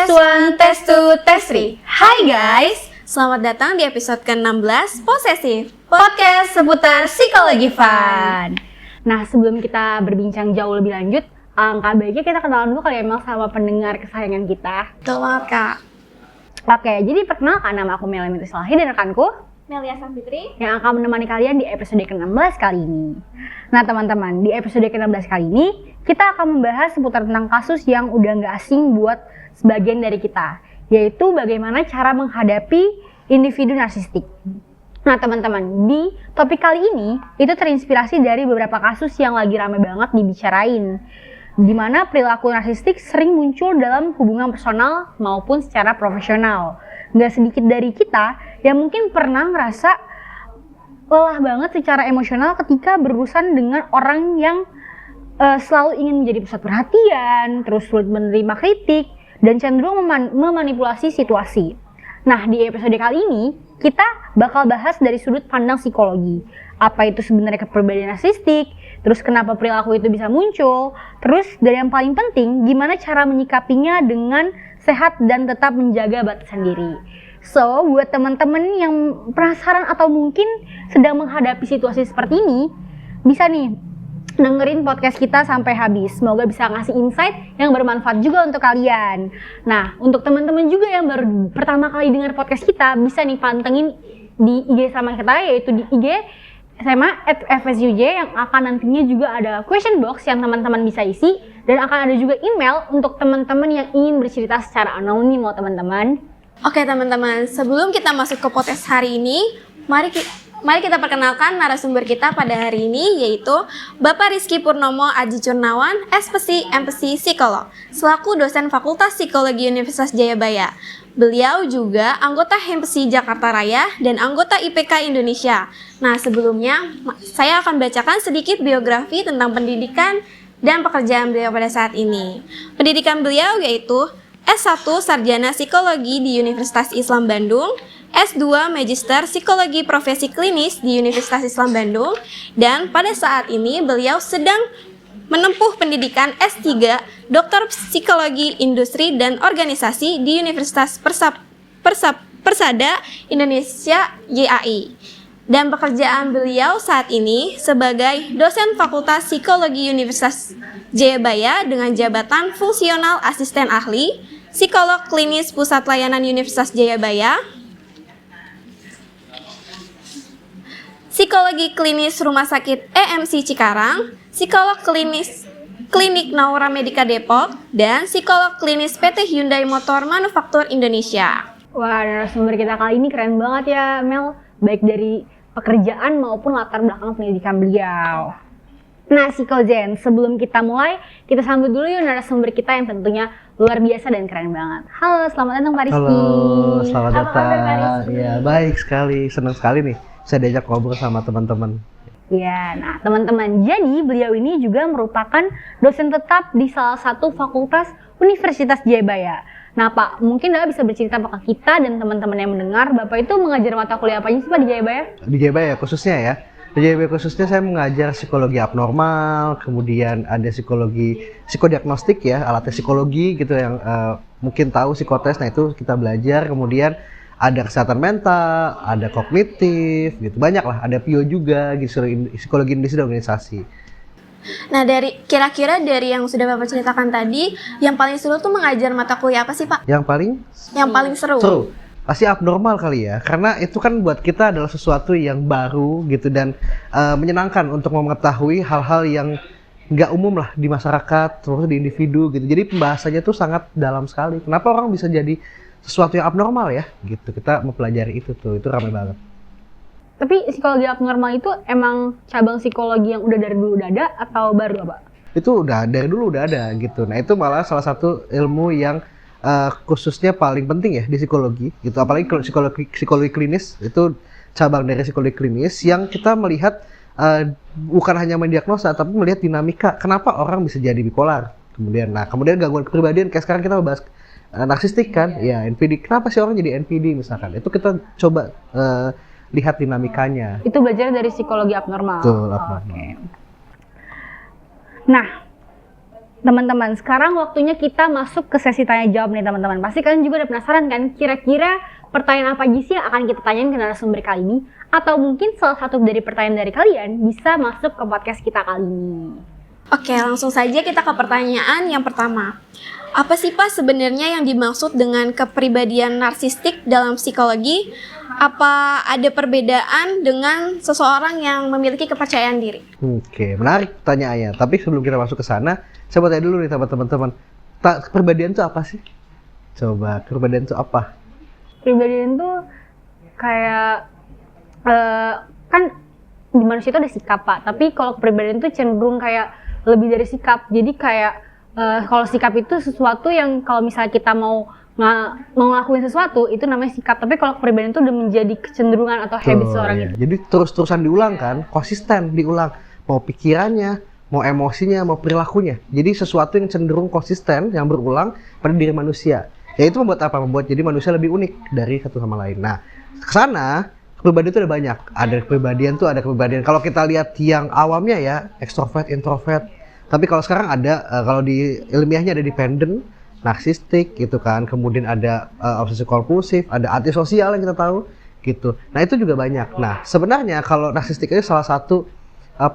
Tes 1, tes 2, tes 3. Hai guys, selamat datang di episode ke-16 Posesif, podcast seputar psikologi fun. Nah, sebelum kita berbincang jauh lebih lanjut, angka baiknya kita kenalan dulu kali ya Mel sama pendengar kesayangan kita. Betul banget Kak. Oke, jadi perkenalkan, nama aku Melanie Islahi dan rekanku Melia Safitri yang akan menemani kalian di episode ke-16 kali ini. Nah teman-teman, di episode ke-16 kali ini kita akan membahas seputar tentang kasus yang udah gak asing buat sebagian dari kita, yaitu bagaimana cara menghadapi individu narsistik. Nah teman-teman, di topik kali ini itu terinspirasi dari beberapa kasus yang lagi rame banget dibicarain, di mana perilaku narsistik sering muncul dalam hubungan personal maupun secara profesional. Nggak sedikit dari kita yang mungkin pernah ngerasa lelah banget secara emosional ketika berurusan dengan orang yang selalu ingin menjadi pusat perhatian, terus sulit menerima kritik, dan cenderung memanipulasi situasi. Nah, di episode kali ini, kita bakal bahas dari sudut pandang psikologi. Apa itu sebenarnya kepribadian narsistik, terus kenapa perilaku itu bisa muncul, terus dan yang paling penting, gimana cara menyikapinya dengan sehat dan tetap menjaga batasan diri. So, buat teman-teman yang penasaran atau mungkin sedang menghadapi situasi seperti ini, bisa nih dengerin podcast kita sampai habis. Semoga bisa ngasih insight yang bermanfaat juga untuk kalian. Nah, untuk teman-teman juga yang baru pertama kali dengar podcast kita, bisa nih pantengin di IG sama kita, yaitu di IG SMA @FSUJ yang akan nantinya juga ada question box yang teman-teman bisa isi, dan akan ada juga email untuk teman-teman yang ingin bercerita secara anonim loh teman-teman. Oke teman-teman, sebelum kita masuk ke podcast hari ini, mari kita perkenalkan narasumber kita pada hari ini, yaitu Bapak Rizky Purnomo Aji Curnawan, SPSI, MPSI, Psikolog, selaku dosen Fakultas Psikologi Universitas Jayabaya. Beliau juga anggota HMPSI Jakarta Raya dan anggota IPK Indonesia. Nah, sebelumnya saya akan bacakan sedikit biografi tentang pendidikan dan pekerjaan beliau pada saat ini. Pendidikan beliau yaitu S1 Sarjana Psikologi di Universitas Islam Bandung, S2 Magister Psikologi Profesi Klinis di Universitas Islam Bandung, dan pada saat ini beliau sedang menempuh pendidikan S3 Doktor Psikologi Industri dan Organisasi di Universitas Persada Indonesia YAI. Dan pekerjaan beliau saat ini sebagai dosen Fakultas Psikologi Universitas Jayabaya dengan jabatan fungsional asisten ahli, psikolog klinis Pusat Layanan Universitas Jayabaya, psikologi klinis Rumah Sakit EMC Cikarang, psikolog klinis Klinik Naura Medika Depok, dan psikolog klinis PT Hyundai Motor Manufaktur Indonesia. Wah, narasumber kita kali ini keren banget ya Mel, baik dari pekerjaan maupun latar belakang pendidikan beliau. Nah, Psikozen, sebelum kita mulai, kita sambut dulu yuk narasumber kita yang tentunya luar biasa dan keren banget. Halo, selamat datang Pak Rizky. Halo, selamat datang. Apa kabar Pak Rizky? Ya, baik sekali, senang sekali nih saya diajak ngobrol sama teman-teman. Ya, nah teman-teman, jadi beliau ini juga merupakan dosen tetap di salah satu fakultas Universitas Jayabaya. Nah Pak, mungkin Bapak bisa bercerita ke kita dan teman-teman yang mendengar, Bapak itu mengajar mata kuliah apa aja sih Pak di Jayabaya? Di Jayabaya khususnya ya. Di Jayabaya khususnya saya mengajar psikologi abnormal, kemudian ada psikodiagnostik ya, alatnya psikologi gitu yang mungkin tahu psikotes, nah itu kita belajar, kemudian ada kesehatan mental, ada kognitif, gitu banyak lah, ada PIO juga, gitu, psikologi industri dan organisasi. Nah, kira-kira dari yang sudah Bapak ceritakan tadi, yang paling seru tuh mengajar mata kuliah apa sih Pak? Yang paling seru? Pasti abnormal kali ya, karena itu kan buat kita adalah sesuatu yang baru gitu dan menyenangkan untuk mengetahui hal-hal yang nggak umum lah di masyarakat, terus di individu gitu. Jadi pembahasannya tuh sangat dalam sekali. Kenapa orang bisa jadi sesuatu yang abnormal ya, gitu. Kita mempelajari itu ramai banget. Tapi psikologi abnormal itu emang cabang psikologi yang udah dari dulu udah ada atau baru Pak? Itu dari dulu udah ada gitu. Nah itu malah salah satu ilmu yang khususnya paling penting ya di psikologi gitu. Apalagi psikologi klinis, itu cabang dari psikologi klinis yang kita melihat bukan hanya mendiagnosa tapi melihat dinamika kenapa orang bisa jadi bipolar. Kemudian gangguan kepribadian, kayak sekarang kita bahas narsistik kan, ya NPD. Kenapa sih orang jadi NPD misalkan? Itu kita coba lihat dinamikanya. Itu belajar dari psikologi abnormal. Betul, abnormal. Okay. Nah, Teman-teman, sekarang waktunya kita masuk ke sesi tanya jawab nih teman-teman. Pasti kalian juga udah penasaran kan, kira-kira pertanyaan apa aja sih yang akan kita tanyain ke narasumber kali ini? Atau mungkin salah satu dari pertanyaan dari kalian bisa masuk ke podcast kita kali ini. Oke, langsung saja kita ke pertanyaan yang pertama. Apa sih Pak sebenarnya yang dimaksud dengan kepribadian narsistik dalam psikologi? Apa ada perbedaan dengan seseorang yang memiliki kepercayaan diri? Oke, menarik pertanyaannya. Tapi sebelum kita masuk ke sana, saya mau tanya dulu nih sama teman-teman. Kepribadian itu apa sih? Coba, kepribadian itu apa? Kepribadian tuh kayak kan di manusia itu ada sikap Pak. Tapi kalau kepribadian itu cenderung kayak lebih dari sikap. Jadi kayak kalau sikap itu sesuatu yang kalau misalnya kita mau ngelakuin sesuatu itu namanya sikap, tapi kalau kepribadian itu udah menjadi kecenderungan atau habit seorang itu. Jadi terus-terusan diulang kan, konsisten diulang, mau pikirannya, mau emosinya, mau perilakunya. Jadi sesuatu yang cenderung konsisten, yang berulang pada diri manusia. Ya itu membuat apa? Membuat jadi manusia lebih unik dari satu sama lain. Nah, kesana kepribadian itu ada banyak. Ada kepribadian. Kalau kita lihat yang awamnya ya, ekstrovert, introvert. Tapi kalau sekarang ada, kalau di ilmiahnya ada dependent, narsistik gitu kan, kemudian ada obsesif kompulsif, ada antisosial yang kita tahu gitu. Nah itu juga banyak. Nah sebenarnya kalau narsistik itu salah satu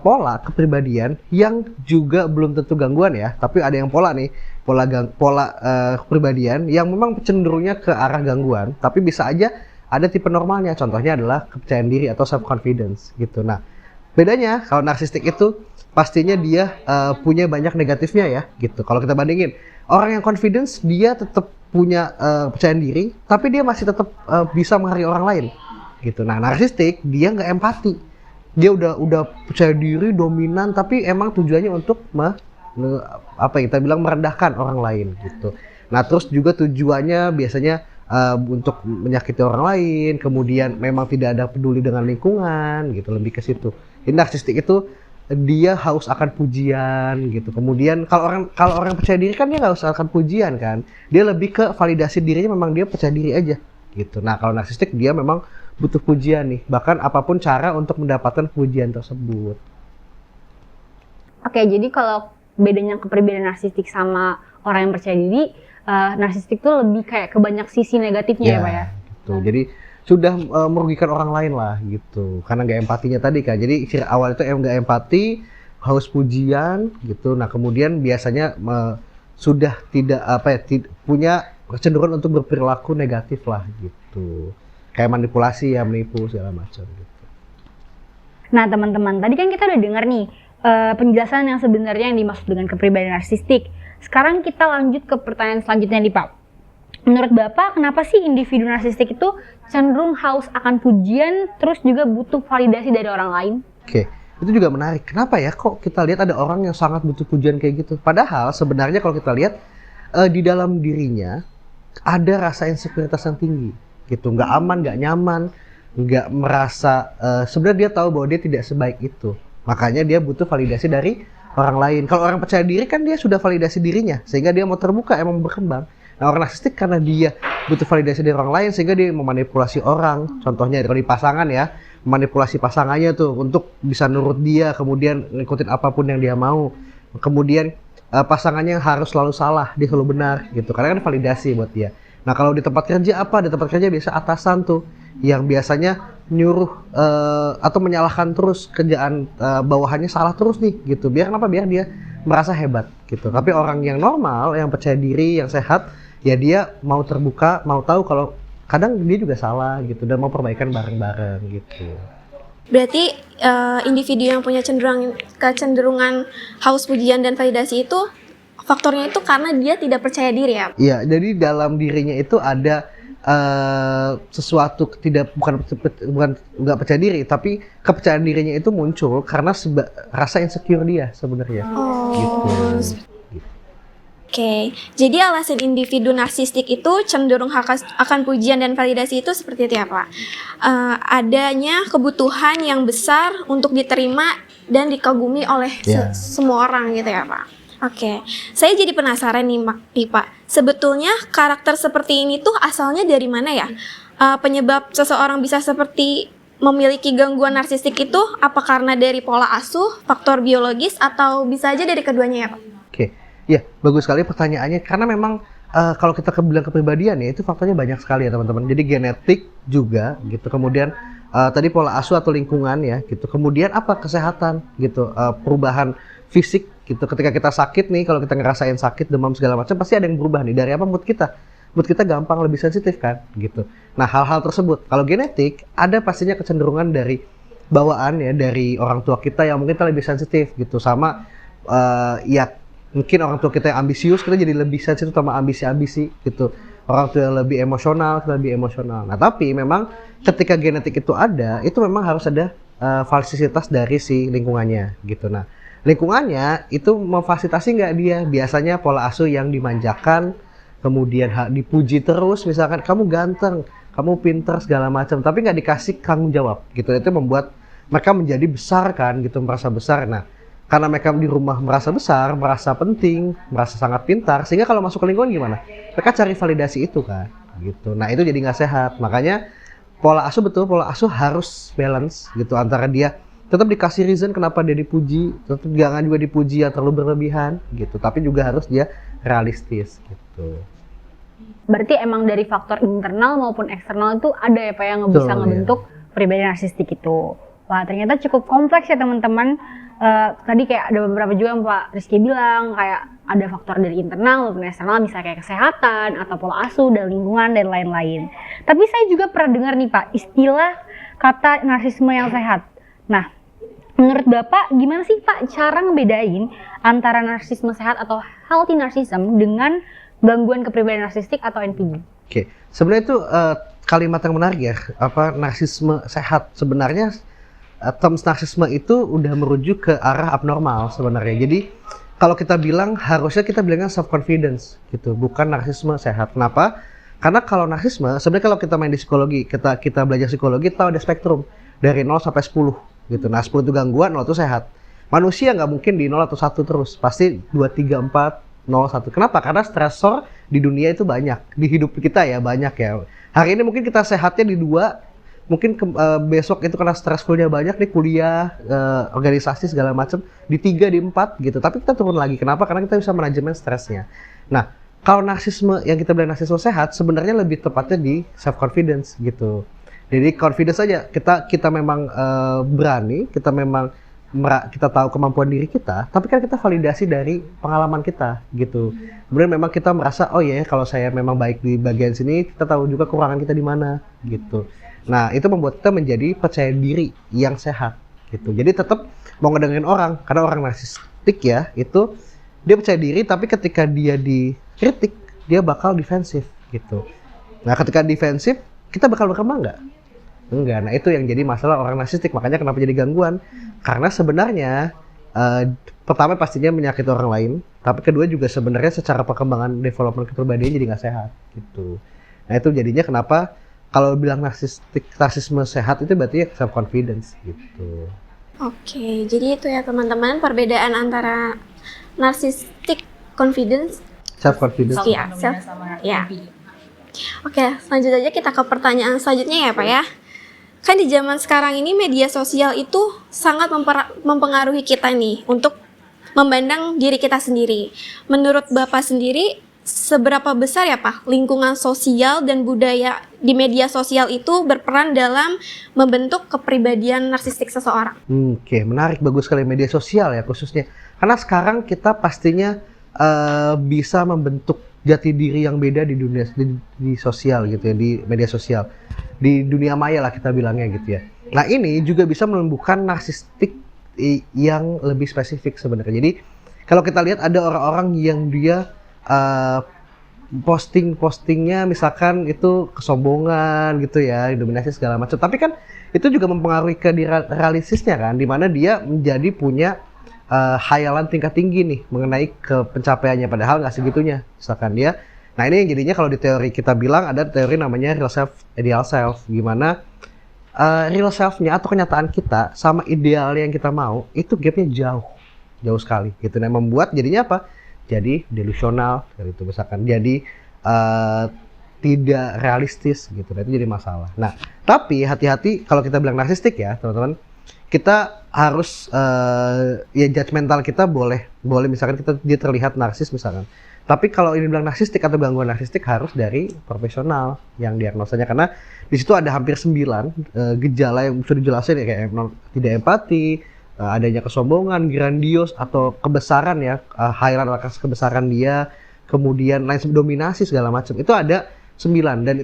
pola kepribadian yang juga belum tentu gangguan ya, tapi ada yang pola nih, pola kepribadian yang memang cenderungnya ke arah gangguan, tapi bisa aja ada tipe normalnya. Contohnya adalah kepercayaan diri atau self confidence gitu. Nah bedanya kalau narsistik itu pastinya dia punya banyak negatifnya ya gitu. Kalau kita bandingin orang yang confidence, dia tetap punya kepercayaan diri, tapi dia masih tetap bisa menghargai orang lain, gitu. Nah, narsistik dia nggak empati, dia udah percaya diri, dominan, tapi emang tujuannya untuk kita bilang merendahkan orang lain, gitu. Nah, terus juga tujuannya biasanya untuk menyakiti orang lain, kemudian memang tidak ada peduli dengan lingkungan, gitu, lebih ke situ. Jadi narsistik itu dia haus akan pujian gitu. Kemudian kalau orang percaya diri kan dia nggak haus akan pujian kan. Dia lebih ke validasi dirinya, memang dia percaya diri aja gitu. Nah kalau narsistik dia memang butuh pujian nih. Bahkan apapun cara untuk mendapatkan pujian tersebut. Oke, jadi kalau bedanya kepribadian narsistik sama orang yang percaya diri, narsistik tuh lebih kayak ke banyak sisi negatifnya ya Pak ya? Gitu. Jadi sudah merugikan orang lain lah gitu, karena nggak empatinya tadi kan. Jadi awal itu nggak empati, haus pujian gitu. Nah kemudian biasanya sudah tidak punya kecenderungan untuk berperilaku negatif lah gitu, kayak manipulasi ya, menipu segala macam gitu. Nah teman-teman, tadi kan kita udah dengar nih penjelasan yang sebenarnya yang dimaksud dengan kepribadian narsistik. Sekarang kita lanjut ke pertanyaan selanjutnya nih Pak. Menurut Bapak, kenapa sih individu narsistik itu cenderung haus akan pujian, terus juga butuh validasi dari orang lain? Oke, itu juga menarik. Kenapa ya kok kita lihat ada orang yang sangat butuh pujian kayak gitu? Padahal sebenarnya kalau kita lihat di dalam dirinya ada rasa insekuritas yang tinggi, gitu. Nggak aman, nggak nyaman, nggak merasa. Sebenarnya dia tahu bahwa dia tidak sebaik itu. Makanya dia butuh validasi dari orang lain. Kalau orang percaya diri kan dia sudah validasi dirinya, sehingga dia mau terbuka, emang berkembang. Nah orang narsistik karena dia butuh validasi dari orang lain sehingga dia memanipulasi orang. Contohnya kalau di pasangan ya, manipulasi pasangannya tuh untuk bisa nurut dia, kemudian ngikutin apapun yang dia mau. Kemudian pasangannya harus selalu salah, dia selalu benar gitu. Karena kan validasi buat dia. Nah kalau di tempat kerja apa? Di tempat kerja biasa atasan tuh yang biasanya nyuruh atau menyalahkan terus kerjaan bawahannya salah terus nih gitu. Biar kenapa? Biar dia merasa hebat gitu. Tapi orang yang normal, yang percaya diri, yang sehat, ya dia mau terbuka, mau tahu kalau kadang dia juga salah gitu dan mau perbaikan bareng-bareng gitu. Berarti individu yang punya kecenderungan haus pujian dan validasi itu faktornya itu karena dia tidak percaya diri ya? Iya, jadi dalam dirinya itu ada sesuatu bukan nggak percaya diri, tapi kepercayaan dirinya itu muncul karena rasa insecure dia sebenarnya. Gitu. Oke, jadi alasan individu narsistik itu cenderung akan pujian dan validasi itu seperti itu ya Pak? Adanya kebutuhan yang besar untuk diterima dan dikagumi oleh semua orang gitu ya Pak? Oke, saya jadi penasaran nih Pak, sebetulnya karakter seperti ini tuh asalnya dari mana ya? Penyebab seseorang bisa seperti memiliki gangguan narsistik itu apa karena dari pola asuh, faktor biologis, atau bisa aja dari keduanya ya Pak? Oke. Ya, bagus sekali pertanyaannya karena memang kalau kita bilang kepribadian ya itu faktornya banyak sekali ya teman-teman. Jadi genetik juga gitu. Kemudian tadi pola asuh atau lingkungan ya gitu. Kemudian apa kesehatan gitu, perubahan fisik gitu. Ketika kita sakit nih, kalau kita ngerasain sakit, demam segala macam pasti ada yang berubah nih dari apa mood kita. Mood kita gampang lebih sensitif kan gitu. Nah, hal-hal tersebut kalau genetik ada pastinya kecenderungan dari bawaan ya dari orang tua kita yang mungkin kita lebih sensitif gitu sama ya mungkin orang tua kita yang ambisius, kita jadi lebih sensitif sama ambisi-ambisi gitu. Orang tua yang lebih emosional, kita lebih emosional. Nah, tapi memang ketika genetik itu ada, itu memang harus ada fasilitas dari si lingkungannya gitu. Nah, lingkungannya itu memfasilitasi nggak dia? Biasanya pola asuh yang dimanjakan, kemudian dipuji terus, misalkan kamu ganteng, kamu pintar segala macam, tapi nggak dikasih tanggung jawab gitu. Itu membuat mereka menjadi besar kan gitu, merasa besar. Nah, karena mereka di rumah merasa besar, merasa penting, merasa sangat pintar, sehingga kalau masuk ke lingkungan gimana? Mereka cari validasi itu kan, gitu. Nah itu jadi nggak sehat. Makanya pola asuh pola asuh harus balance gitu antara dia tetap dikasih reason kenapa dia dipuji, tetap jangan juga dipuji yang terlalu berlebihan gitu. Tapi juga harus dia realistis gitu. Berarti emang dari faktor internal maupun eksternal itu ada ya Pak yang bisa ngebentuk pribadi narsistik itu. Wah ternyata cukup kompleks ya teman-teman. Tadi kayak ada beberapa juga yang Pak Rizky bilang kayak ada faktor dari internal maupun eksternal misalnya kayak kesehatan atau pola asuh dan lingkungan dan lain-lain. Tapi saya juga pernah dengar nih Pak istilah kata narsisme yang sehat. Nah menurut Bapak gimana sih Pak cara ngebedain antara narsisme sehat atau healthy narcissism dengan gangguan kepribadian narsistik atau NPD? Oke, sebenarnya itu kalimat yang menarik ya, apa narsisme sehat sebenarnya. Terms narsisme itu udah merujuk ke arah abnormal sebenarnya. Jadi kalau kita bilang harusnya kita bilangnya self confidence gitu, bukan narsisme sehat. Kenapa? Karena kalau narsisme sebenarnya kalau kita main di psikologi, kita belajar psikologi tahu ada spektrum dari 0 sampai 10 gitu. Nah 10 itu gangguan, 0 itu sehat. Manusia nggak mungkin di 0 atau 1 terus, pasti 2, 3, 4, 0, 1. Kenapa? Karena stresor di dunia itu banyak, di hidup kita ya banyak ya. Hari ini mungkin kita sehatnya di 2, mungkin besok itu karena stressfulnya banyak nih kuliah, organisasi segala macam di 3, di 4 gitu. Tapi kita turun lagi. Kenapa? Karena kita bisa manajemen stresnya. Nah, kalau narsisme yang kita bilang narsisme sehat sebenarnya lebih tepatnya di self confidence gitu. Jadi confidence aja kita memang berani, kita memang kita tahu kemampuan diri kita, tapi kan kita validasi dari pengalaman kita gitu. Kemudian memang kita merasa oh ya kalau saya memang baik di bagian sini, kita tahu juga kekurangan kita di mana gitu. Nah, itu membuat kita menjadi percaya diri yang sehat gitu. Jadi tetap mau ngedengerin orang, karena orang narsistik ya, itu dia percaya diri tapi ketika dia dikritik, dia bakal defensif gitu. Nah, ketika defensif, kita bakal berkembang nggak? Enggak. Nah, itu yang jadi masalah orang narsistik. Makanya kenapa jadi gangguan? Karena sebenarnya pertama pastinya menyakiti orang lain, tapi kedua juga sebenarnya secara perkembangan development kepribadian jadi nggak sehat gitu. Nah, itu jadinya kenapa kalau bilang narsisme sehat itu berarti ya self confidence gitu. Oke, jadi itu ya teman-teman perbedaan antara narcissistic confidence, Self confidence. iya, ya. Oke, lanjut aja kita ke pertanyaan selanjutnya ya Pak ya. Kan di zaman sekarang ini media sosial itu sangat mempengaruhi kita nih untuk memandang diri kita sendiri. Menurut Bapak sendiri, seberapa besar ya Pak lingkungan sosial dan budaya di media sosial itu berperan dalam membentuk kepribadian narsistik seseorang? Oke, menarik, bagus sekali media sosial ya khususnya. Karena sekarang kita pastinya bisa membentuk jati diri yang beda di dunia di sosial gitu ya, di media sosial, di dunia maya lah kita bilangnya gitu ya. Nah ini juga bisa menumbuhkan narsistik yang lebih spesifik sebenarnya. Jadi kalau kita lihat ada orang-orang yang dia postingnya misalkan itu kesombongan gitu ya, dominasi segala macam. Tapi kan itu juga mempengaruhi ke realistisnya kan, dimana dia menjadi punya hayalan tingkat tinggi nih mengenai ke pencapaiannya, padahal nggak segitunya. Misalkan dia, nah ini yang jadinya kalau di teori kita bilang ada teori namanya real self, ideal self, gimana real self-nya atau kenyataan kita sama ideal yang kita mau itu gapnya jauh sekali gitu. Nah membuat jadinya apa? Jadi delusional, itu misalkan jadi tidak realistis gitu. Nah, itu jadi masalah. Nah, tapi hati-hati kalau kita bilang narsistik ya, teman-teman. kita harus ya judgmental kita boleh misalkan dia terlihat narsis misalkan. Tapi kalau ini bilang narsistik atau gangguan narsistik harus dari profesional yang diagnosanya, karena di situ ada hampir 9 gejala yang bisa dijelasin ya, kayak tidak empati, adanya kesombongan, grandios atau kebesaran ya, highlight atas kebesaran dia, kemudian dominasi segala macam. Itu ada 9 dan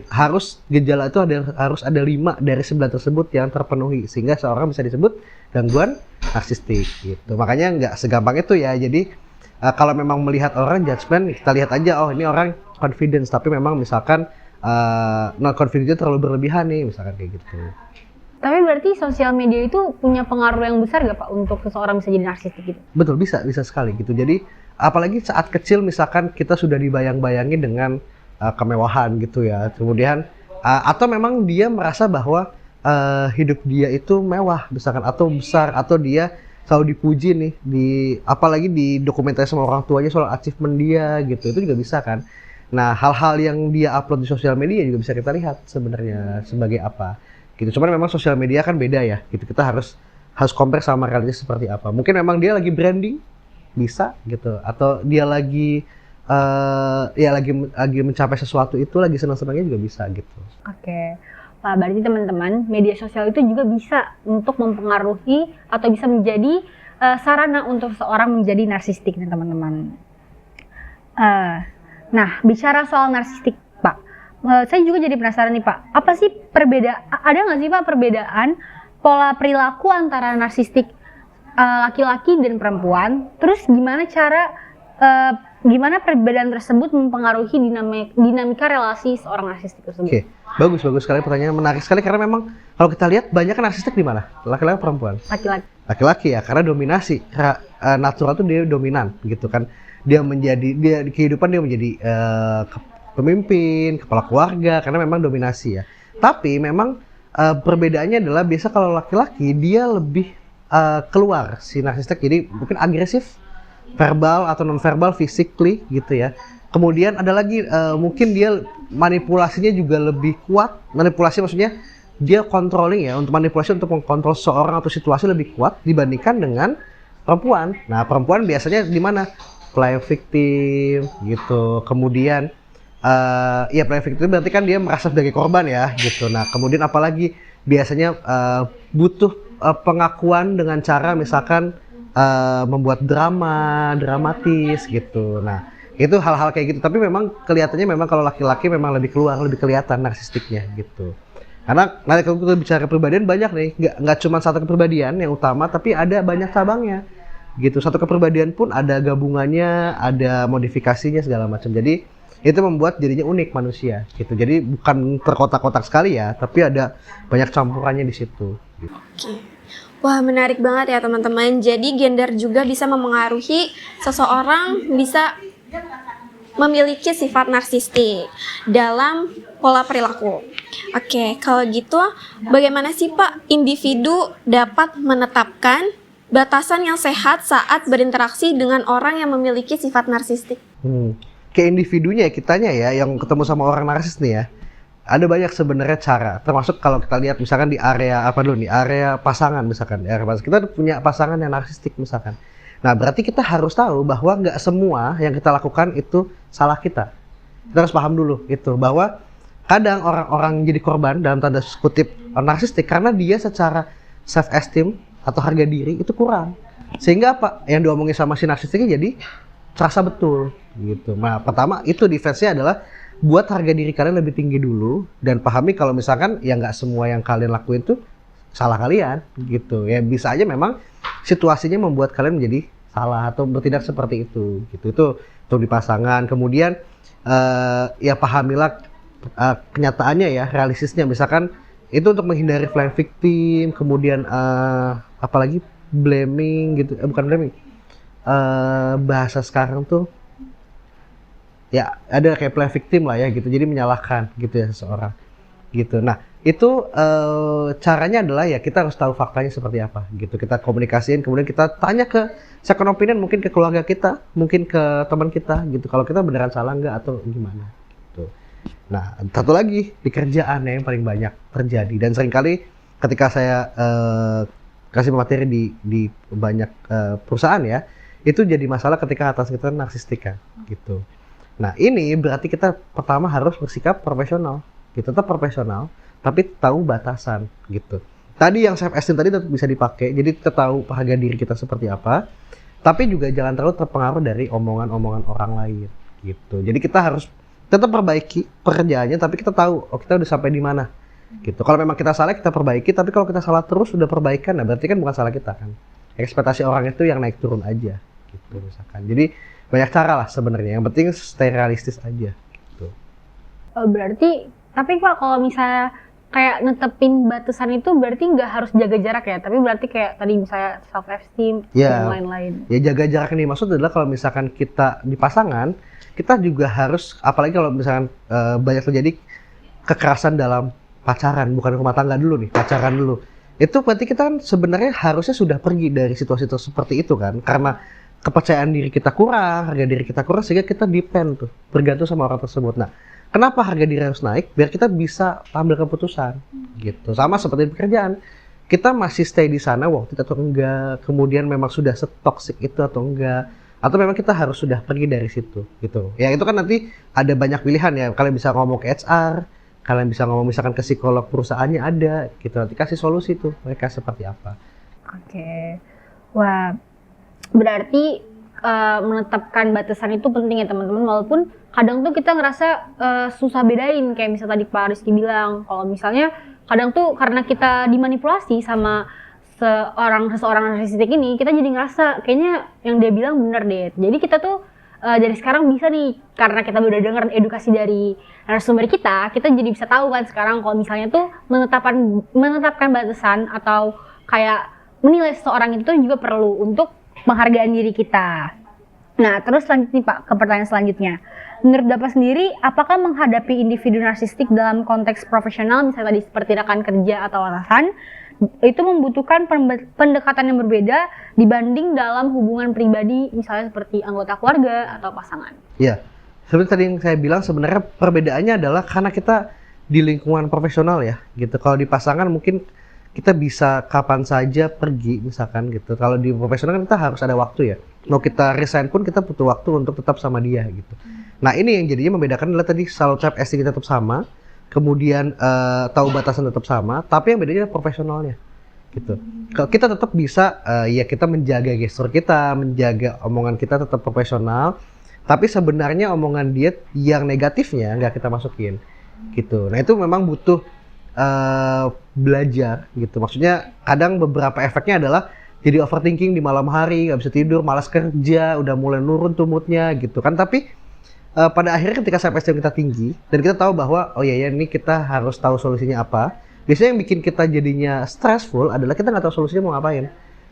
gejala itu harus ada 5 dari 9 tersebut yang terpenuhi sehingga seorang bisa disebut gangguan narsistik gitu. Makanya nggak segampang itu ya. Jadi kalau memang melihat orang judgement, kita lihat aja, oh ini orang confidence, tapi memang misalkan non confidence terlalu berlebihan nih, misalkan kayak gitu. Tapi berarti sosial media itu punya pengaruh yang besar gak Pak untuk seseorang bisa jadi narsistik gitu? Betul, bisa sekali gitu. Jadi apalagi saat kecil misalkan kita sudah dibayang-bayangi dengan kemewahan gitu ya. Kemudian atau memang dia merasa bahwa hidup dia itu mewah misalkan, atau besar, atau dia selalu dipuji nih, apalagi di dokumentasi sama orang tuanya soal achievement dia gitu, itu juga bisa kan. Nah, hal-hal yang dia upload di sosial media juga bisa kita lihat sebenarnya sebagai apa gitu. Cuman memang sosial media kan beda ya gitu, kita harus compare sama realitas seperti apa. Mungkin memang dia lagi branding, bisa gitu, atau dia lagi lagi mencapai sesuatu, itu lagi senang-senangnya juga bisa gitu. Oke. Pak, berarti teman-teman, media sosial itu juga bisa untuk mempengaruhi atau bisa menjadi sarana untuk seseorang menjadi narsistik nih teman-teman. Nah, bicara soal narsistik, Pak, saya juga jadi penasaran nih Pak, apa sih ada nggak sih Pak perbedaan pola perilaku antara narsistik laki-laki dan perempuan? Terus gimana perbedaan tersebut mempengaruhi dinamika relasi seorang narsistik tersebut? Oke, bagus sekali pertanyaan, menarik sekali, karena memang kalau kita lihat banyak kan narsistik di mana? Laki-laki atau perempuan? Laki-laki ya, karena dominasi, natural tuh dia dominan gitu kan. Dia di kehidupan dia menjadi pemimpin, kepala keluarga, karena memang dominasi ya. Tapi memang perbedaannya adalah biasa kalau laki-laki dia lebih keluar si narsistik, jadi mungkin agresif, verbal atau non-verbal, physically gitu ya. Kemudian ada lagi mungkin dia manipulasinya juga lebih kuat. Manipulasi maksudnya dia controlling ya, untuk manipulasi untuk mengkontrol seseorang atau situasi lebih kuat dibandingkan dengan perempuan. Nah, perempuan biasanya di mana? Playing victim gitu. Kemudian playing victim berarti kan dia merasa sebagai korban ya gitu. Nah, kemudian apalagi biasanya butuh pengakuan dengan cara misalkan membuat dramatis gitu. Nah, itu hal-hal kayak gitu. Tapi memang kelihatannya memang kalau laki-laki memang lebih kelihatan narsistiknya gitu. Karena nanti kalau kita bicara kepribadian banyak nih, nggak cuma satu kepribadian yang utama, tapi ada banyak cabangnya gitu. Satu kepribadian pun ada gabungannya, ada modifikasinya segala macam. Jadi itu membuat jadinya unik manusia gitu. Jadi bukan terkotak-kotak sekali ya, tapi ada banyak campurannya di situ. Gitu. Oke. Wah, menarik banget ya teman-teman. Jadi gender juga bisa memengaruhi seseorang bisa memiliki sifat narsistik dalam pola perilaku. Oke, kalau gitu bagaimana sih Pak individu dapat menetapkan batasan yang sehat saat berinteraksi dengan orang yang memiliki sifat narsistik? Kayak individunya ya, kitanya ya yang ketemu sama orang narsis nih ya. Ada banyak sebenarnya cara, termasuk kalau kita lihat misalkan di area area pasangan misalkan. Kita punya pasangan yang narsistik misalkan. Nah, berarti kita harus tahu bahwa nggak semua yang kita lakukan itu salah kita. Kita harus paham dulu itu, bahwa kadang orang-orang jadi korban dalam tanda kutip narsistik karena dia secara self esteem atau harga diri itu kurang. Sehingga apa yang diomongin sama si narsistiknya jadi terasa betul gitu. Nah, pertama itu defense-nya adalah buat harga diri kalian lebih tinggi dulu dan pahami kalau misalkan ya nggak semua yang kalian lakuin tuh salah kalian gitu ya. Bisa aja memang situasinya membuat kalian menjadi salah atau bertindak seperti itu gitu. Itu untuk di pasangan. Kemudian ya pahamilah kenyataannya ya, realistisnya. Misalkan itu untuk menghindari playing victim, kemudian apalagi blaming gitu, bukan blaming, bahasa sekarang tuh ya ada kayak play victim lah ya gitu, jadi menyalahkan gitu ya seseorang gitu. Nah itu caranya adalah ya kita harus tahu faktanya seperti apa gitu, kita komunikasiin, kemudian kita tanya ke second opinion, mungkin ke keluarga kita, mungkin ke teman kita gitu, kalau kita beneran salah nggak atau gimana gitu. Nah satu lagi di kerjaan yang paling banyak terjadi dan seringkali ketika saya kasih materi di banyak perusahaan ya, itu jadi masalah ketika atasan kita narsistik kan, gitu. Nah ini berarti kita pertama harus bersikap profesional, gitu, tetap profesional, tapi tahu batasan, gitu. Tadi yang self esteem tadi tetap bisa dipakai, jadi kita tahu harga diri kita seperti apa, tapi juga jangan terlalu terpengaruh dari omongan-omongan orang lain, gitu. Jadi kita harus tetap perbaiki pekerjaannya, tapi kita tahu, oh kita udah sampai di mana. Gitu. Kalau memang kita salah kita perbaiki, tapi kalau kita salah terus udah perbaikan, nah berarti kan bukan salah kita kan. Ekspektasi orang itu yang naik turun aja, gitu misalkan. Jadi banyak cara lah sebenarnya. Yang penting stay realistis aja. Gitu. Berarti, tapi Pak kalau misalnya kayak netepin batasan itu berarti nggak harus jaga jarak ya, tapi berarti kayak tadi misalnya self esteem dan lain-lain. Ya jaga jarak yang dimaksud adalah kalau misalkan kita di pasangan, kita juga harus, apalagi kalau misalkan banyak terjadi kekerasan dalam pacaran, bukan rumah tangga dulu nih, pacaran dulu. Itu berarti kita kan sebenarnya harusnya sudah pergi dari situasi seperti itu kan, karena kepercayaan diri kita kurang, harga diri kita kurang, sehingga kita depend tuh, bergantung sama orang tersebut. Nah, kenapa harga diri harus naik? Biar kita bisa ambil keputusan, gitu. Sama seperti di pekerjaan, kita masih stay di sana waktu itu atau enggak, kemudian memang sudah setoksik itu atau enggak, atau memang kita harus sudah pergi dari situ, gitu. Ya itu kan nanti ada banyak pilihan ya, kalian bisa ngomong ke HR, kalian bisa ngomong misalkan ke psikolog perusahaannya ada, gitu. Nanti kasih solusi tuh mereka seperti apa. Oke. Wah, berarti menetapkan batasan itu penting ya teman-teman, walaupun kadang tuh kita ngerasa susah bedain, kayak misalnya tadi Pak Rizky bilang, kalau misalnya kadang tuh karena kita dimanipulasi sama seseorang narsistik ini, kita jadi ngerasa kayaknya yang dia bilang benar deh. Jadi kita tuh dari sekarang bisa nih, karena kita udah dengar edukasi dari narasumber kita jadi bisa tahu kan sekarang kalau misalnya tuh menetapkan batasan atau kayak menilai seseorang itu juga perlu untuk penghargaan diri kita. Nah, terus selanjutnya Pak, ke pertanyaan selanjutnya. Menurut Bapak sendiri, apakah menghadapi individu narsistik dalam konteks profesional, misalnya tadi seperti rekan kerja atau atasan, itu membutuhkan pendekatan yang berbeda dibanding dalam hubungan pribadi, misalnya seperti anggota keluarga atau pasangan? Iya, seperti tadi yang saya bilang, sebenarnya perbedaannya adalah karena kita di lingkungan profesional ya, gitu. Kalau di pasangan mungkin kita bisa kapan saja pergi, misalkan gitu. Kalau di profesional kan kita harus ada waktu ya. Mau kita resign pun kita butuh waktu untuk tetap sama dia gitu. Nah ini yang jadinya membedakan adalah tadi self esteem kita tetap sama, kemudian tahu batasan tetap sama, tapi yang bedanya profesionalnya gitu. Kalau kita tetap bisa ya kita menjaga gestur kita, menjaga omongan kita tetap profesional, tapi sebenarnya omongan dia yang negatifnya nggak kita masukin gitu. Nah itu memang butuh belajar gitu. Maksudnya kadang beberapa efeknya adalah jadi overthinking di malam hari, nggak bisa tidur, malas kerja, udah mulai nurun tuh moodnya gitu kan. Tapi pada akhirnya ketika self esteem kita tinggi dan kita tahu bahwa oh ya ini kita harus tahu solusinya apa. Biasanya yang bikin kita jadinya stressful adalah kita nggak tahu solusinya mau ngapain.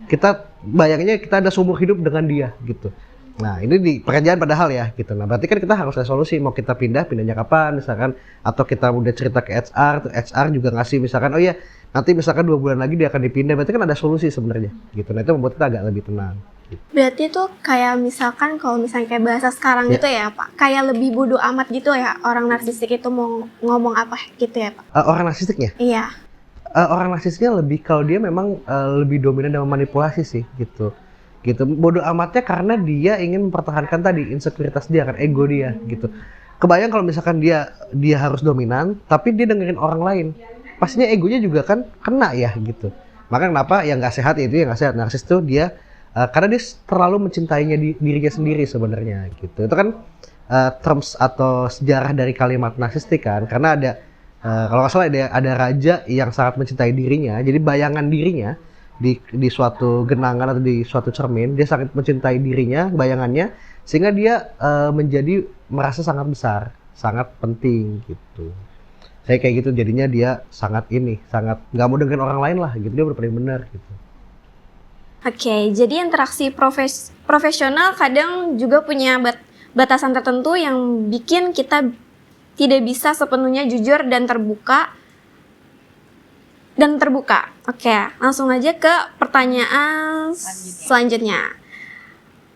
Kita bayangnya kita ada seumur hidup dengan dia gitu. Nah ini di pekerjaan padahal ya gitu. Nah berarti kan kita harus ada solusi, mau kita pindahnya kapan misalkan, atau kita udah cerita ke HR, tuh HR juga ngasih misalkan oh iya nanti misalkan 2 bulan lagi dia akan dipindah, berarti kan ada solusi sebenarnya gitu. Nah itu membuat kita agak lebih tenang gitu. Berarti tuh kayak misalkan kalau misalnya kayak bahasa sekarang gitu ya Pak, kayak lebih bodoh amat gitu ya orang narsistik itu mau ngomong apa gitu ya Pak? Orang narsistiknya? Iya. Orang narsistiknya lebih kalau dia memang lebih dominan dalam manipulasi sih gitu. Bodoh amatnya karena dia ingin mempertahankan tadi insekuritas dia kan, ego dia gitu. Kebayang kalau misalkan dia harus dominan tapi dia dengerin orang lain, pastinya egonya juga kan kena ya gitu. Maka kenapa yang nggak sehat itu, yang nggak sehat narsis tuh dia karena dia terlalu mencintainya dirinya sendiri sebenarnya gitu. Itu kan terms atau sejarah dari kalimat narsistik kan, karena ada kalau nggak salah ada raja yang sangat mencintai dirinya, jadi bayangan dirinya di suatu genangan atau di suatu cermin, dia sangat mencintai dirinya, bayangannya, sehingga dia menjadi merasa sangat besar, sangat penting gitu. Saya kayak gitu, jadinya dia sangat nggak mau dengerin orang lain lah gitu, dia paling benar gitu. Oke, jadi interaksi profesional kadang juga punya batasan tertentu yang bikin kita tidak bisa sepenuhnya jujur dan terbuka. Oke, langsung aja ke pertanyaan selanjutnya.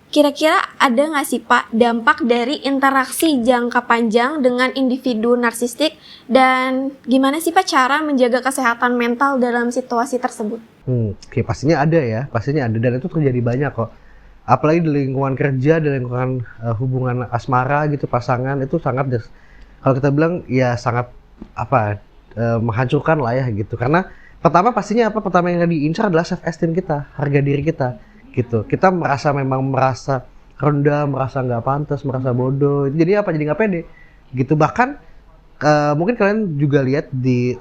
Kira-kira ada nggak sih Pak dampak dari interaksi jangka panjang dengan individu narsistik, dan gimana sih Pak cara menjaga kesehatan mental dalam situasi tersebut? Oke, pastinya ada ya, pastinya ada dan itu terjadi banyak kok. Apalagi di lingkungan kerja, di lingkungan hubungan asmara gitu, pasangan itu sangat kalau kita bilang ya sangat menghancurkan lah ya gitu. Karena pertama pastinya pertama yang diincar adalah self esteem kita, harga diri kita gitu. Kita merasa rendah, merasa nggak pantas, merasa bodoh. Jadi jadi nggak pede gitu. Bahkan mungkin kalian juga lihat di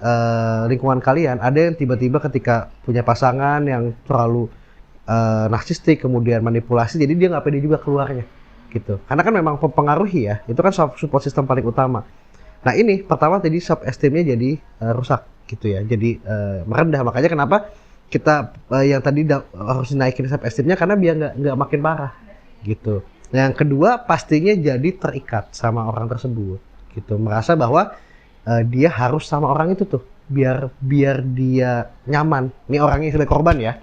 lingkungan kalian ada yang tiba-tiba ketika punya pasangan yang terlalu narsistik, kemudian manipulasi, jadi dia nggak pede juga keluarnya gitu. Karena kan memang mempengaruhi ya, itu kan support system paling utama. Nah ini pertama tadi self esteemnya jadi rusak gitu ya, jadi merendah. Makanya kenapa kita yang tadi harus naikin self esteemnya karena biar nggak makin parah gitu. Yang kedua pastinya jadi terikat sama orang tersebut gitu, merasa bahwa dia harus sama orang itu tuh biar dia nyaman. Ini orangnya sebagai korban ya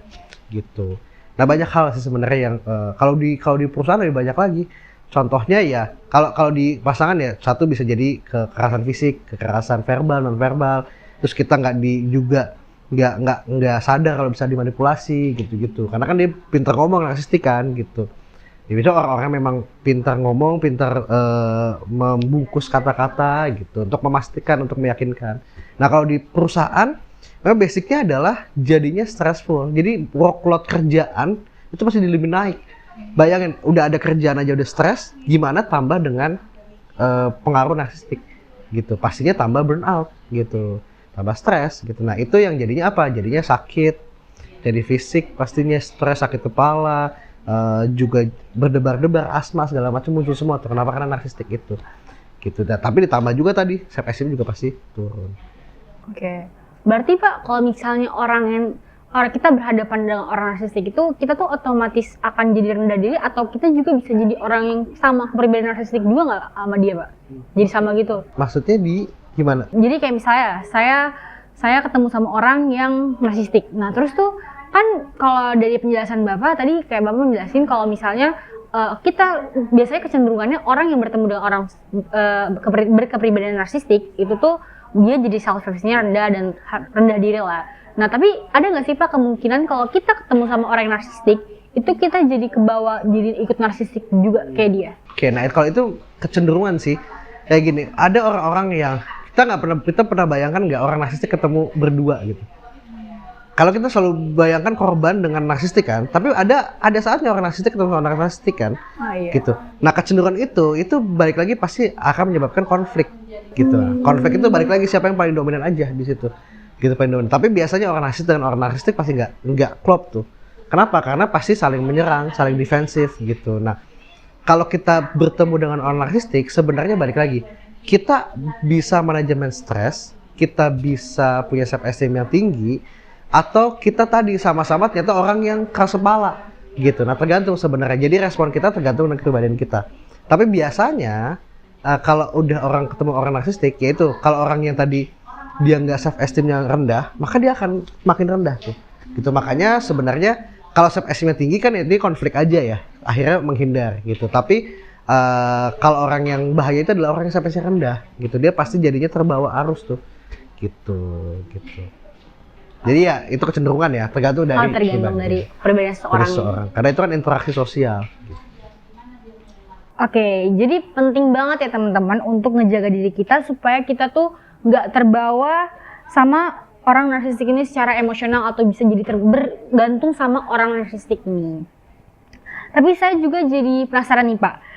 gitu. Nah banyak hal sih sebenarnya yang kalau di perusahaan lebih banyak lagi. Contohnya ya kalau di pasangan ya satu bisa jadi kekerasan fisik, kekerasan verbal, non verbal. Terus kita nggak sadar kalau bisa dimanipulasi gitu. Karena kan dia pintar ngomong, narsistik kan gitu. Ya, biasanya orang-orang memang pintar ngomong, pintar membungkus kata-kata gitu untuk memastikan, untuk meyakinkan. Nah kalau di perusahaan, memang basicnya adalah jadinya stressful. Jadi workload kerjaan itu pasti lebih naik. Bayangin, udah ada kerjaan aja udah stres, gimana tambah dengan pengaruh narsistik gitu. Pastinya tambah burnout gitu, tambah stres gitu. Nah itu yang jadinya apa? Jadinya sakit, jadi fisik pastinya stres, sakit kepala, juga berdebar-debar, asma segala macam muncul semua tuh. Kenapa? Karena narsistik itu gitu. Dan tapi ditambah juga tadi self esteem juga pasti turun. Oke. Berarti Pak, kalau misalnya orang kita berhadapan dengan orang narsistik itu, kita tuh otomatis akan jadi rendah diri, atau kita juga bisa jadi orang yang sama kepribadian narsistik juga nggak sama dia, Pak? Jadi sama gitu. Maksudnya di gimana? Jadi kayak misalnya saya ketemu sama orang yang narsistik. Nah, terus tuh kan kalau dari penjelasan Bapak tadi, kayak Bapak menjelasin kalau misalnya kita biasanya kecenderungannya orang yang bertemu dengan orang berkepribadian narsistik itu tuh dia jadi self esteemnya rendah dan rendah diri lah. Nah tapi ada nggak sih Pak kemungkinan kalau kita ketemu sama orang yang narsistik itu kita jadi kebawa, jadi ikut narsistik juga kayak dia? Oke, nah kalau itu kecenderungan sih kayak gini. Ada orang-orang yang kita pernah bayangkan nggak orang narsistik ketemu berdua gitu. Kalau kita selalu bayangkan korban dengan narsistik kan, tapi ada saatnya orang narsistik ketemu orang narsistik kan, gitu. Nah kecenderungan itu balik lagi pasti akan menyebabkan konflik, gitu. Konflik itu balik lagi siapa yang paling dominan aja di situ, gitu paling dominan. Tapi biasanya orang narsistik dengan orang narsistik pasti nggak klop tuh. Kenapa? Karena pasti saling menyerang, saling defensif, gitu. Nah kalau kita bertemu dengan orang narsistik, sebenarnya balik lagi kita bisa manajemen stres, kita bisa punya self esteem yang tinggi. Atau kita tadi sama-sama ternyata orang yang keras kepala gitu. Nah tergantung sebenarnya. Jadi respon kita tergantung dengan kepribadian kita. Tapi biasanya kalau udah orang ketemu orang narsistik, yaitu kalau orang yang tadi dia nggak self esteemnya rendah, maka dia akan makin rendah tuh. Gitu. Makanya sebenarnya kalau self esteemnya tinggi kan ini konflik aja ya. Akhirnya menghindar gitu. Tapi kalau orang yang bahaya itu adalah orang yang self esteemnya rendah gitu. Dia pasti jadinya terbawa arus tuh. Gitu. Jadi ya itu kecenderungan ya, tergantung dari perbedaan seseorang. Karena itu kan interaksi sosial. Oke, jadi penting banget ya teman-teman untuk ngejaga diri kita supaya kita tuh nggak terbawa sama orang narsistik ini secara emosional atau bisa jadi bergantung sama orang narsistik ini. Tapi saya juga jadi penasaran nih Pak.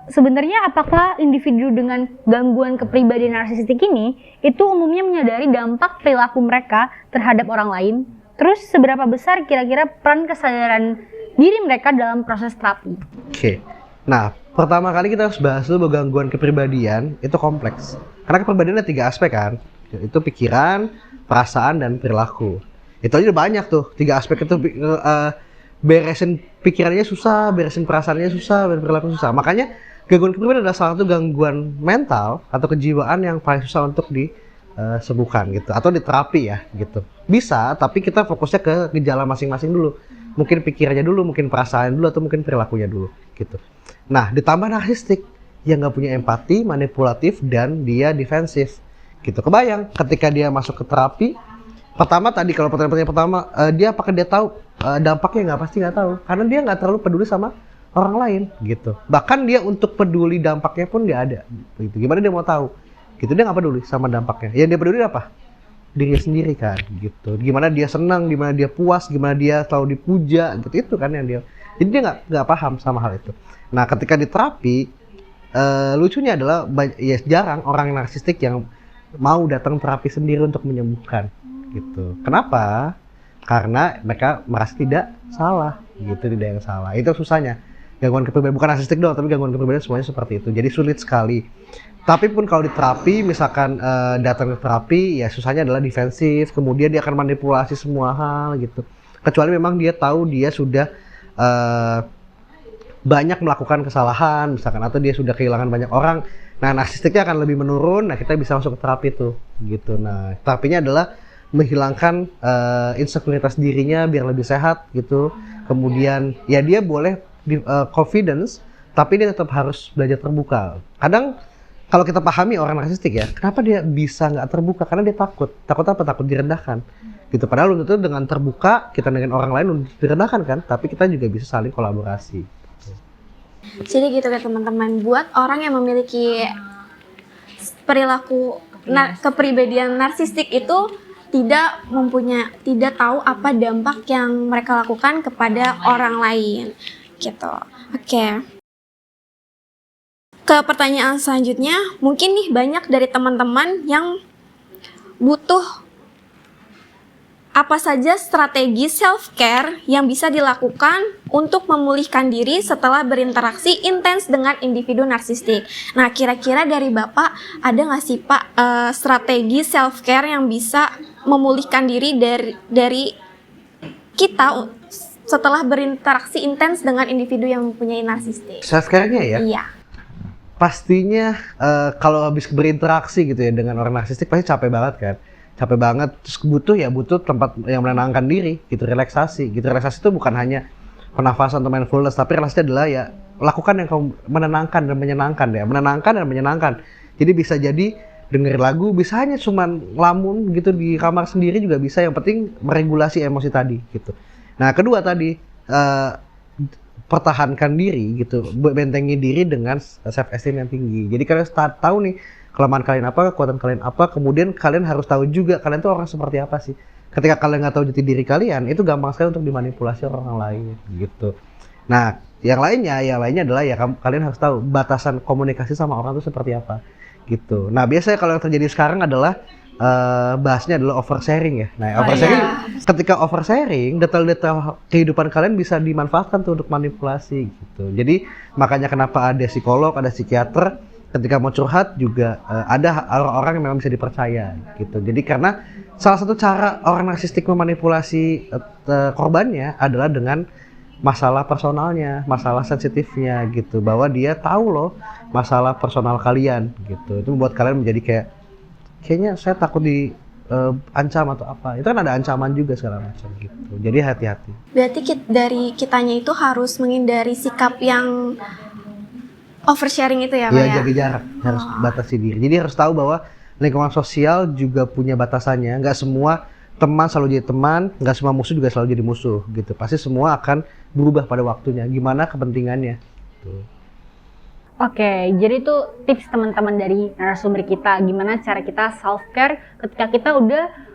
Sebenarnya apakah individu dengan gangguan kepribadian narsistik ini itu umumnya menyadari dampak perilaku mereka terhadap orang lain? Terus seberapa besar kira-kira peran kesadaran diri mereka dalam proses terapi? Oke. Nah, pertama kali kita harus bahas dulu bahwa gangguan kepribadian itu kompleks. Karena kepribadian ada 3 aspek kan. Itu pikiran, perasaan, dan perilaku. Itu aja udah banyak tuh. 3 aspek itu beresin pikirannya susah, beresin perasaannya susah, beresin perilaku susah. Makanya gangguan kepribadian adalah salah satu gangguan mental atau kejiwaan yang paling susah untuk disembuhkan gitu, atau diterapi ya gitu. Bisa, tapi kita fokusnya ke gejala masing-masing dulu. Mungkin pikirannya dulu, mungkin perasaan dulu, atau mungkin perilakunya dulu gitu. Nah, ditambah narsistik yang nggak punya empati, manipulatif, dan dia defensif gitu. Kebayang ketika dia masuk ke terapi, Pertama tadi kalau pertanyaan pertama, dia apakah dia tahu dampaknya? Nggak, pasti nggak tahu, karena dia nggak terlalu peduli sama orang lain gitu. Bahkan dia untuk peduli dampaknya pun nggak ada. Gitu. Gimana dia mau tahu? Gitu, dia nggak peduli sama dampaknya. Yang dia peduli apa? Dirinya sendiri kan, gitu. Gimana dia senang, gimana dia puas, gimana dia selalu dipuja, gitu. Itu kan yang dia. Jadi dia nggak paham sama hal itu. Nah, ketika di terapi, lucunya adalah ya jarang orang narsistik yang mau datang terapi sendiri untuk menyembuhkan, gitu. Kenapa? Karena mereka merasa tidak salah, gitu, tidak yang salah. Itu susahnya. Gangguan kepribadian, bukan narsistik doang, tapi gangguan kepribadian semuanya seperti itu. Jadi sulit sekali. Tapi pun kalau di terapi, misalkan datang ke terapi, ya susahnya adalah defensif, kemudian dia akan manipulasi semua hal, gitu. Kecuali memang dia tahu dia sudah banyak melakukan kesalahan, misalkan, atau dia sudah kehilangan banyak orang. Nah, narsistiknya akan lebih menurun. Nah, kita bisa masuk ke terapi tuh, gitu. Nah, terapinya adalah menghilangkan insekuritas dirinya biar lebih sehat, gitu. Kemudian, ya dia boleh confidence, tapi dia tetap harus belajar terbuka. Kadang kalau kita pahami orang narsistik ya, kenapa dia bisa nggak terbuka? Karena dia takut. Takut apa? Takut direndahkan. Gitu. Padahal itu dengan terbuka, kita dengan orang lain direndahkan kan, tapi kita juga bisa saling kolaborasi. Jadi gitu kan teman-teman, buat orang yang memiliki perilaku kepribadian narsistik itu tidak tahu apa dampak yang mereka lakukan kepada orang lain, gitu. Oke. Ke pertanyaan selanjutnya, mungkin nih banyak dari teman-teman yang butuh apa saja strategi self-care yang bisa dilakukan untuk memulihkan diri setelah berinteraksi intens dengan individu narsistik. Nah, kira-kira dari Bapak, ada nggak sih Pak strategi self-care yang bisa memulihkan diri dari kita setelah berinteraksi intens dengan individu yang mempunyai narsistik? Self-care-nya ya? Iya. Pastinya kalau habis berinteraksi gitu ya dengan orang narsistik pasti capek banget kan. Capek banget, terus butuh tempat yang menenangkan diri, gitu, relaksasi. Gitu, relaksasi itu bukan hanya pernafasan atau mindfulness, tapi relaksasi adalah ya lakukan yang kamu menenangkan dan menyenangkan ya, menenangkan dan menyenangkan. Jadi bisa jadi dengerin lagu, bisa hanya cuman ngelamun gitu di kamar sendiri juga bisa. Yang penting meregulasi emosi tadi, gitu. Nah, kedua tadi pertahankan diri, gitu, bentengi diri dengan self esteem yang tinggi. Jadi kalian tahu nih kelemahan kalian apa, kekuatan kalian apa, kemudian kalian harus tahu juga kalian tuh orang seperti apa sih. Ketika kalian nggak tahu jati diri kalian, itu gampang sekali untuk dimanipulasi orang lain, gitu. Nah, yang lainnya adalah ya kalian harus tahu batasan komunikasi sama orang itu seperti apa, gitu. Nah, biasanya kalau yang terjadi sekarang adalah bahasnya adalah oversharing ya. Nah, oversharing, ketika oversharing, detail-detail kehidupan kalian bisa dimanfaatkan tuh untuk manipulasi, gitu. Jadi makanya kenapa ada psikolog, ada psikiater. Ketika mau curhat juga ada orang-orang yang memang bisa dipercaya, gitu. Jadi karena salah satu cara orang narsistik memanipulasi korbannya adalah dengan masalah personalnya, masalah sensitifnya, gitu. Bahwa dia tahu loh masalah personal kalian, gitu. Itu membuat kalian menjadi kayaknya saya takut ancam atau apa. Itu kan ada ancaman juga segala macam, gitu. Jadi hati-hati. Berarti dari kitanya itu harus menghindari sikap yang oversharing itu ya Pak ya? Iya, jaga jarak, harus batasi diri. Jadi harus tahu bahwa lingkungan sosial juga punya batasannya. Nggak semua teman selalu jadi teman, nggak semua musuh juga selalu jadi musuh, gitu. Pasti semua akan berubah pada waktunya. Gimana kepentingannya? Tuh. Oke, jadi itu tips teman-teman dari narasumber kita. Gimana cara kita self-care ketika kita udah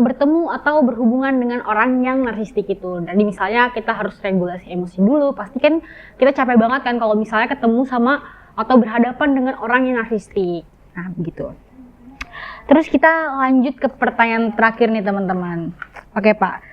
bertemu atau berhubungan dengan orang yang narsistik itu. Jadi misalnya kita harus regulasi emosi dulu. Pasti kan kita capek banget kan kalau misalnya ketemu sama atau berhadapan dengan orang yang narsistik. Nah, begitu. Terus kita lanjut ke pertanyaan terakhir nih teman-teman. Oke Pak,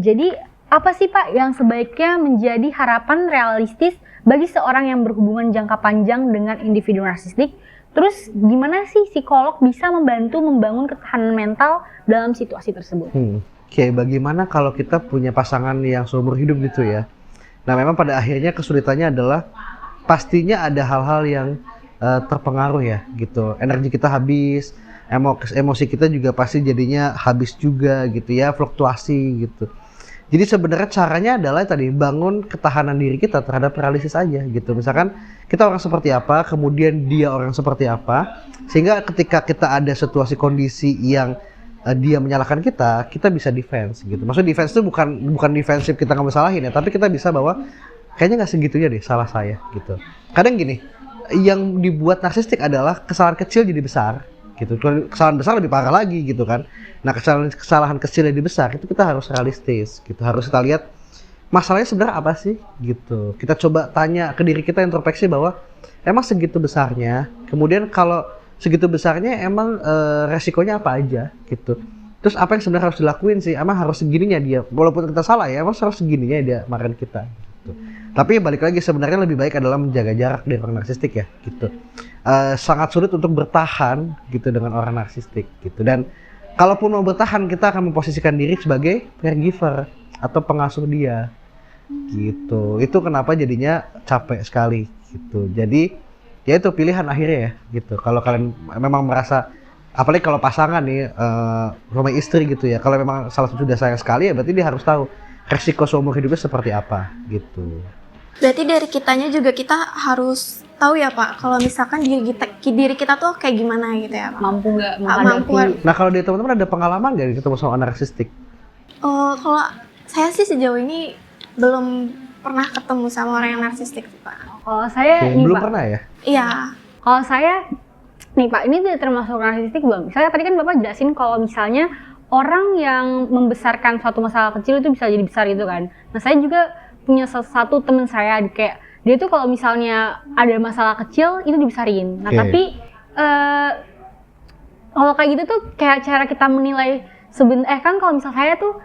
jadi apa sih Pak yang sebaiknya menjadi harapan realistis bagi seorang yang berhubungan jangka panjang dengan individu narsistik? Terus gimana sih psikolog bisa membantu membangun ketahanan mental dalam situasi tersebut? Oke, bagaimana kalau kita punya pasangan yang seumur hidup gitu ya? Nah, memang pada akhirnya kesulitannya adalah pastinya ada hal-hal yang terpengaruh ya, gitu. Energi kita habis, emosi kita juga pasti jadinya habis juga, gitu ya, fluktuasi gitu. Jadi sebenarnya caranya adalah tadi bangun ketahanan diri kita terhadap realistis aja gitu. Misalkan kita orang seperti apa, kemudian dia orang seperti apa, sehingga ketika kita ada situasi kondisi yang dia menyalahkan kita, kita bisa defense gitu. Maksudnya defense itu bukan defensif kita nggak mesalahin ya, tapi kita bisa bahwa kayaknya nggak segitunya deh salah saya gitu. Kadang gini, yang dibuat narsistik adalah kesalahan kecil jadi besar gitu. Kesalahan besar lebih parah lagi gitu kan. Nah, kesalahan kecil jadi besar itu kita harus realistis gitu. Harus kita lihat masalahnya sebenarnya apa sih gitu. Kita coba tanya ke diri kita, introspeksi bahwa emang segitu besarnya. Kemudian kalau segitu besarnya emang resikonya apa aja gitu. Terus apa yang sebenarnya harus dilakuin sih? Emang harus segininya dia, walaupun kita salah ya, emang harus segininya dia marahin kita gitu. Tapi balik lagi sebenarnya lebih baik adalah menjaga jarak dari orang narsistik ya gitu. Sangat sulit untuk bertahan gitu dengan orang narsistik gitu. Dan kalaupun mau bertahan, kita akan memposisikan diri sebagai caregiver atau pengasuh dia gitu. Itu kenapa jadinya capek sekali gitu. Jadi ya itu pilihan akhirnya ya gitu. Kalau kalian memang merasa, apalagi kalau pasangan nih suami istri gitu ya, kalau memang salah satu sudah sayang sekali ya berarti dia harus tahu resiko seumur hidupnya seperti apa gitu. Berarti dari kitanya juga kita harus tahu ya Pak, kalau misalkan diri kita tuh kayak gimana gitu ya Pak. Mampu nggak Mampu. menghadapi? Nah kalau dari teman-teman ada pengalaman nggak ketemu sama narsistik? Kalau saya sih sejauh ini belum pernah ketemu sama orang yang narsistik sih Pak. Kalau saya nih Belum Pak, pernah ya? Iya. kalau saya nih Pak, ini tidak termasuk narsistik Bang. Misalnya tadi kan Bapak jelasin kalau misalnya orang yang membesarkan suatu masalah kecil itu bisa jadi besar gitu kan. Nah saya juga punya satu teman saya kayak dia tuh kalau misalnya ada masalah kecil itu dibesarin. Nah tapi kalau kayak gitu tuh kayak cara kita menilai kan kalau misal saya tuh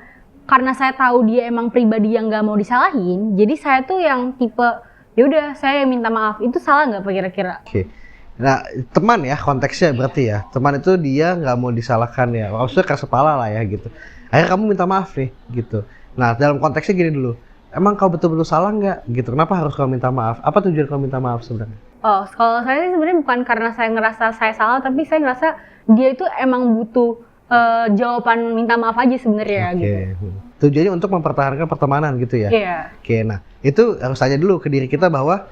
karena saya tahu dia emang pribadi yang nggak mau disalahin, jadi saya tuh yang tipe ya udah saya minta maaf. Itu salah nggak Pak kira-kira? Oke. Nah teman ya konteksnya berarti ya, teman itu dia nggak mau disalahkan ya, maksudnya keras kepala lah ya gitu. Akhirnya kamu minta maaf nih gitu. Nah dalam konteksnya gini dulu, emang kau betul-betul salah nggak gitu? Kenapa harus kau minta maaf? Apa tujuan kau minta maaf sebenarnya? Oh, kalau saya sih sebenarnya bukan karena saya ngerasa saya salah, tapi saya ngerasa dia itu emang butuh jawaban minta maaf aja sebenarnya gitu. Tujuannya untuk mempertahankan pertemanan gitu ya? Iya. Oke, nah itu harus tanya dulu ke diri kita bahwa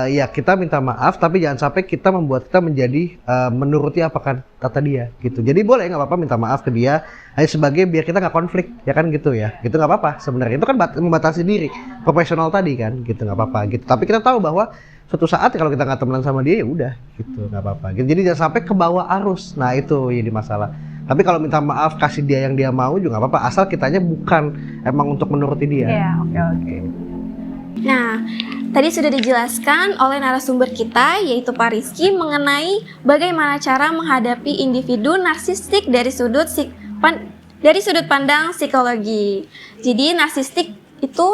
ya kita minta maaf, tapi jangan sampai kita membuat kita menjadi menuruti apa kata dia gitu. Jadi boleh nggak apa-apa minta maaf ke dia, hanya sebagai biar kita nggak konflik, ya kan gitu ya. Gitu nggak apa-apa sebenarnya. Itu kan membatasi diri, profesional tadi kan, gitu nggak apa-apa gitu. Tapi kita tahu bahwa suatu saat kalau kita nggak temenan sama dia ya udah gitu, nggak apa-apa. Gitu. Jadi jangan sampai ke bawah arus. Nah itu jadi masalah. Tapi kalau minta maaf kasih dia yang dia mau juga nggak apa-apa, asal kitanya bukan emang untuk menuruti dia. Iya, oke. Nah, tadi sudah dijelaskan oleh narasumber kita yaitu Pak Rizky mengenai bagaimana cara menghadapi individu narsistik dari sudut pandang psikologi. Jadi narsistik itu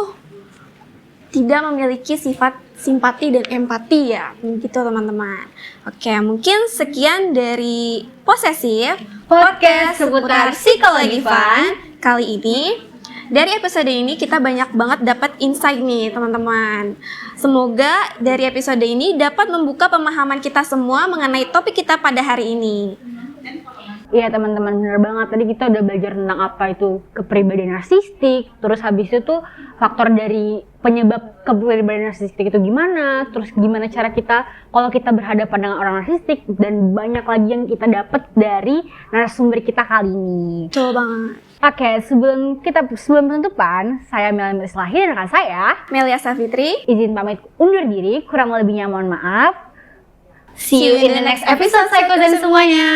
tidak memiliki sifat simpati dan empati ya, begitu teman-teman. Oke, mungkin sekian dari Posesif Podcast seputar psikologi fun kali ini. Dari episode ini kita banyak banget dapat insight nih teman-teman. Semoga dari episode ini dapat membuka pemahaman kita semua mengenai topik kita pada hari ini. Iya teman-teman, bener banget. Tadi kita udah belajar tentang apa itu kepribadian narsistik. Terus habis itu tuh faktor dari penyebab kepribadian narsistik itu gimana. Terus gimana cara kita kalau kita berhadapan dengan orang narsistik. Dan banyak lagi yang kita dapat dari narasumber kita kali ini. Betul banget. Oke, sebelum penutupan, saya Melanie Islahi dan rekan saya Melia Safitri, izin pamit undur diri. Kurang lebihnya mohon maaf. see you in the next episode Psycho dan semuanya.